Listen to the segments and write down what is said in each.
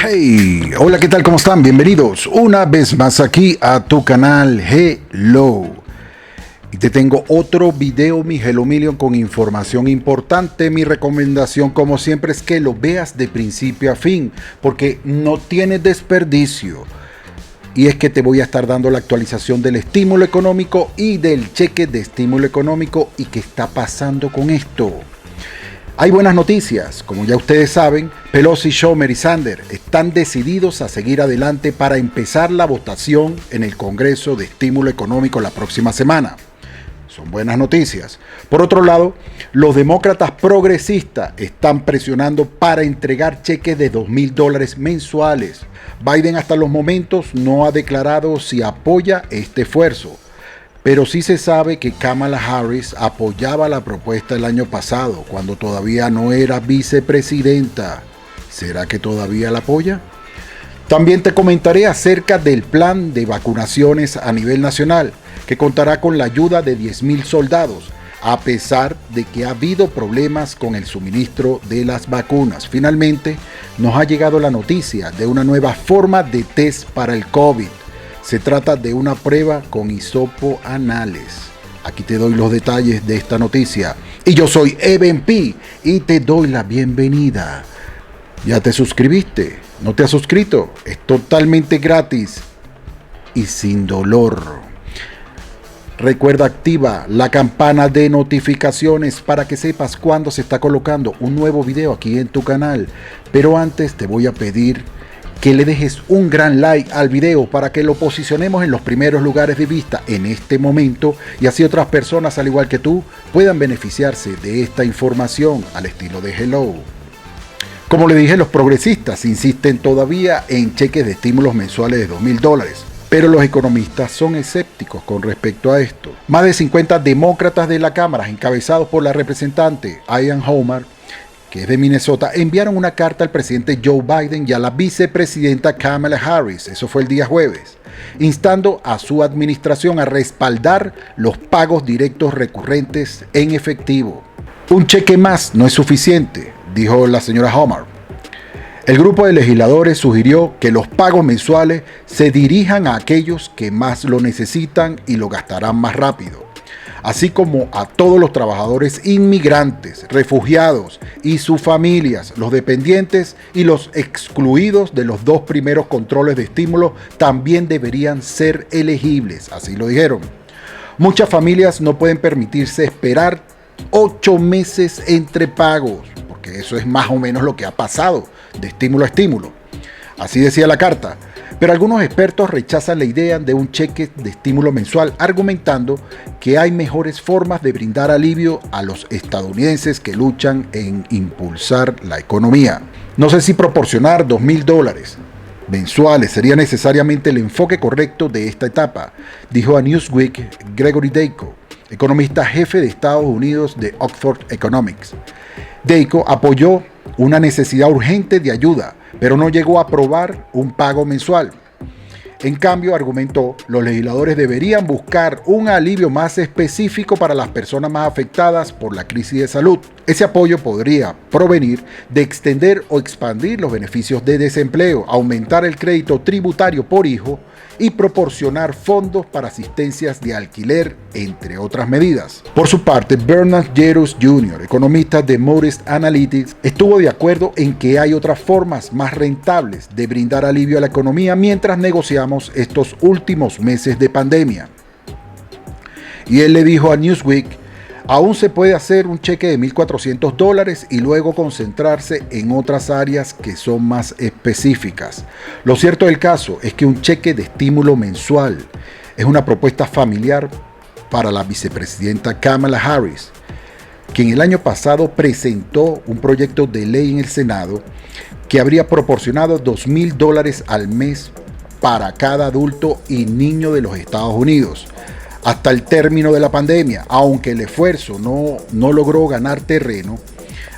Hey, hola, ¿qué tal? ¿Cómo están? Bienvenidos una vez más aquí a tu canal Hello. Y te tengo otro video, mi Hello Million, con información importante. Mi recomendación, como siempre, es que lo veas de principio a fin, porque no tiene desperdicio. Y es que te voy a estar dando la actualización del estímulo económico y del cheque de estímulo económico y qué está pasando con esto. Hay buenas noticias. Como ya ustedes saben, Pelosi, Schumer y Sanders están decididos a seguir adelante para empezar la votación en el Congreso de estímulo económico la próxima semana. Son buenas noticias. Por otro lado, los demócratas progresistas están presionando para entregar cheques de $2,000 mensuales. Biden hasta los momentos no ha declarado si apoya este esfuerzo. Pero sí se sabe que Kamala Harris apoyaba la propuesta el año pasado, cuando todavía no era vicepresidenta. ¿Será que todavía la apoya? También te comentaré acerca del plan de vacunaciones a nivel nacional, que contará con la ayuda de 10,000 soldados, a pesar de que ha habido problemas con el suministro de las vacunas. Finalmente, nos ha llegado la noticia de una nueva forma de test para el COVID. Se trata de una prueba con hisopo anales. Aquí te doy los detalles de esta noticia. Y yo soy Eben P. y te doy la bienvenida. ¿Ya te suscribiste? ¿No te has suscrito? Es totalmente gratis y sin dolor. Recuerda, activa la campana de notificaciones para que sepas cuando se está colocando un nuevo video aquí en tu canal. Pero antes te voy a pedir que le dejes un gran like al video para que lo posicionemos en los primeros lugares de vista en este momento y así otras personas al igual que tú puedan beneficiarse de esta información al estilo de Hello. Como le dije, los progresistas insisten todavía en cheques de estímulos mensuales de $2,000, pero los economistas son escépticos con respecto a esto. Más de 50 demócratas de la Cámara, encabezados por la representante Ilhan Omar, que es de Minnesota, enviaron una carta al presidente Joe Biden y a la vicepresidenta Kamala Harris, eso fue el día jueves, instando a su administración a respaldar los pagos directos recurrentes en efectivo. Un cheque más no es suficiente, dijo la señora Omar. El grupo de legisladores sugirió que los pagos mensuales se dirijan a aquellos que más lo necesitan y lo gastarán más rápido, así como a todos los trabajadores inmigrantes, refugiados y sus familias, los dependientes y los excluidos de los dos primeros controles de estímulo también deberían ser elegibles, así lo dijeron. Muchas familias no pueden permitirse esperar 8 meses entre pagos, porque eso es más o menos lo que ha pasado de estímulo a estímulo. Así decía la carta. Pero algunos expertos rechazan la idea de un cheque de estímulo mensual, argumentando que hay mejores formas de brindar alivio a los estadounidenses que luchan en impulsar la economía. No sé si proporcionar $2,000 mensuales sería necesariamente el enfoque correcto de esta etapa, dijo a Newsweek Gregory Dayko, economista jefe de Estados Unidos de Oxford Economics. Dayko apoyó una necesidad urgente de ayuda, pero no llegó a aprobar un pago mensual. En cambio, argumentó, los legisladores deberían buscar un alivio más específico para las personas más afectadas por la crisis de salud. Ese apoyo podría provenir de extender o expandir los beneficios de desempleo, aumentar el crédito tributario por hijo y proporcionar fondos para asistencias de alquiler, entre otras medidas. Por su parte, Bernard Jerus Jr., economista de Moody's Analytics, estuvo de acuerdo en que hay otras formas más rentables de brindar alivio a la economía mientras negociamos estos últimos meses de pandemia. Y él le dijo a Newsweek: aún se puede hacer un cheque de $1,400 y luego concentrarse en otras áreas que son más específicas. Lo cierto del caso es que un cheque de estímulo mensual es una propuesta familiar para la vicepresidenta Kamala Harris, quien el año pasado presentó un proyecto de ley en el Senado que habría proporcionado $2,000 al mes para cada adulto y niño de los Estados Unidos hasta el término de la pandemia. Aunque el esfuerzo no logró ganar terreno,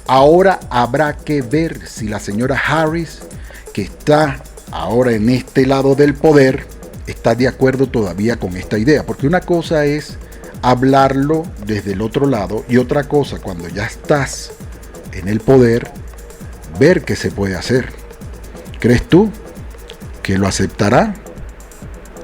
ahora habrá que ver si la señora Harris, que está ahora en este lado del poder, está de acuerdo todavía con esta idea, porque una cosa es hablarlo desde el otro lado y otra cosa cuando ya estás en el poder, ver qué se puede hacer. ¿Crees tú que lo aceptará?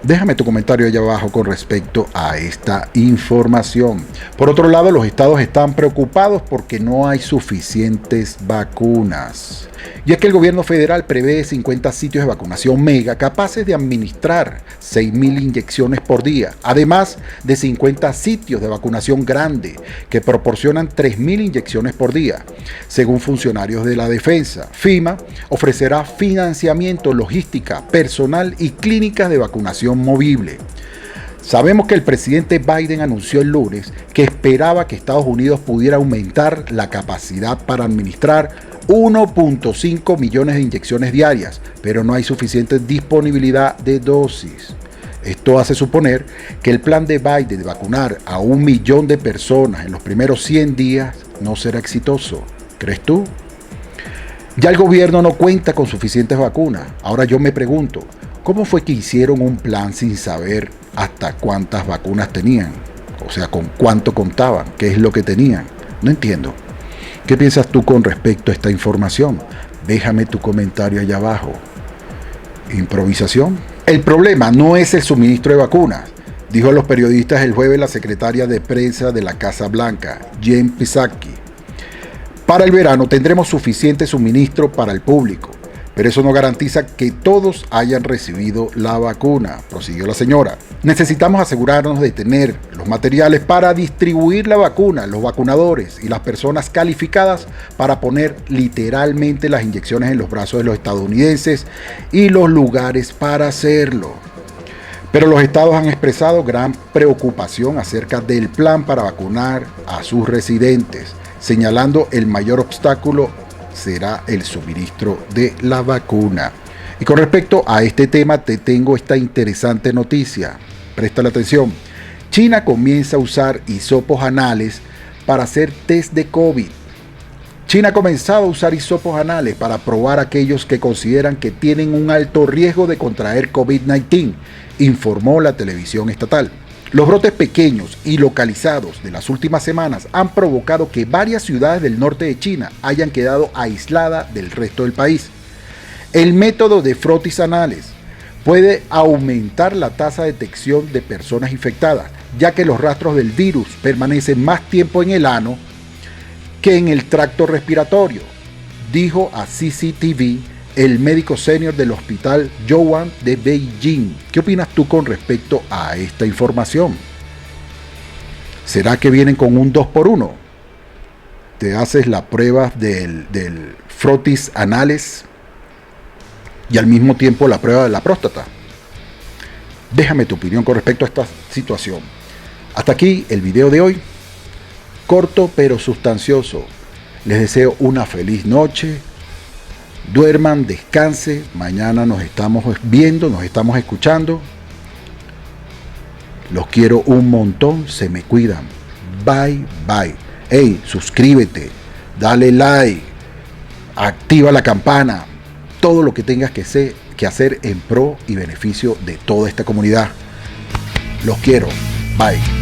Déjame tu comentario allá abajo con respecto a esta información. Por otro lado, los estados están preocupados porque no hay suficientes vacunas. Y es que el gobierno federal prevé 50 sitios de vacunación mega capaces de administrar 6.000 inyecciones por día, además de 50 sitios de vacunación grande que proporcionan 3.000 inyecciones por día. Según funcionarios de la defensa, FEMA ofrecerá financiamiento, logística, personal y clínicas de vacunación movible. Sabemos que el presidente Biden anunció el lunes que esperaba que Estados Unidos pudiera aumentar la capacidad para administrar 1.5 millones de inyecciones diarias, pero no hay suficiente disponibilidad de dosis. Esto hace suponer que el plan de Biden de vacunar a 1 millón de personas en los primeros 100 días no será exitoso. ¿Crees tú? Ya el gobierno no cuenta con suficientes vacunas. Ahora yo me pregunto, ¿cómo fue que hicieron un plan sin saber hasta cuántas vacunas tenían? O sea, ¿con cuánto contaban? ¿Qué es lo que tenían? No entiendo. ¿Qué piensas tú con respecto a esta información? Déjame tu comentario allá abajo. ¿Improvisación? El problema no es el suministro de vacunas, dijo a los periodistas el jueves la secretaria de prensa de la Casa Blanca, Jen Psaki. Para el verano tendremos suficiente suministro para el público, pero eso no garantiza que todos hayan recibido la vacuna, prosiguió la señora. Necesitamos asegurarnos de tener los materiales para distribuir la vacuna, los vacunadores y las personas calificadas para poner literalmente las inyecciones en los brazos de los estadounidenses y los lugares para hacerlo. Pero los estados han expresado gran preocupación acerca del plan para vacunar a sus residentes, señalando el mayor obstáculo será el suministro de la vacuna. Y con respecto a este tema te tengo esta interesante noticia. Presta la atención. China comienza a usar hisopos anales para hacer test de COVID. China ha comenzado a usar hisopos anales para probar a aquellos que consideran que tienen un alto riesgo de contraer COVID-19, informó la televisión estatal. Los brotes pequeños y localizados de las últimas semanas han provocado que varias ciudades del norte de China hayan quedado aisladas del resto del país. El método de frotis anales puede aumentar la tasa de detección de personas infectadas, ya que los rastros del virus permanecen más tiempo en el ano que en el tracto respiratorio, dijo a CCTV el médico senior del hospital Youan de Beijing. ¿Qué opinas tú con respecto a esta información? ¿Será que vienen con un 2x1? Te haces la prueba del frotis anales y al mismo tiempo la prueba de la próstata. Déjame tu opinión con respecto a esta situación. Hasta aquí el video de hoy. Corto pero sustancioso. Les deseo una feliz noche. Duerman, descanse. Mañana nos estamos viendo, nos estamos escuchando. Los quiero un montón. Se me cuidan. Bye, bye. Hey, suscríbete. Dale like. Activa la campana. Todo lo que tengas que hacer en pro y beneficio de toda esta comunidad. Los quiero. Bye.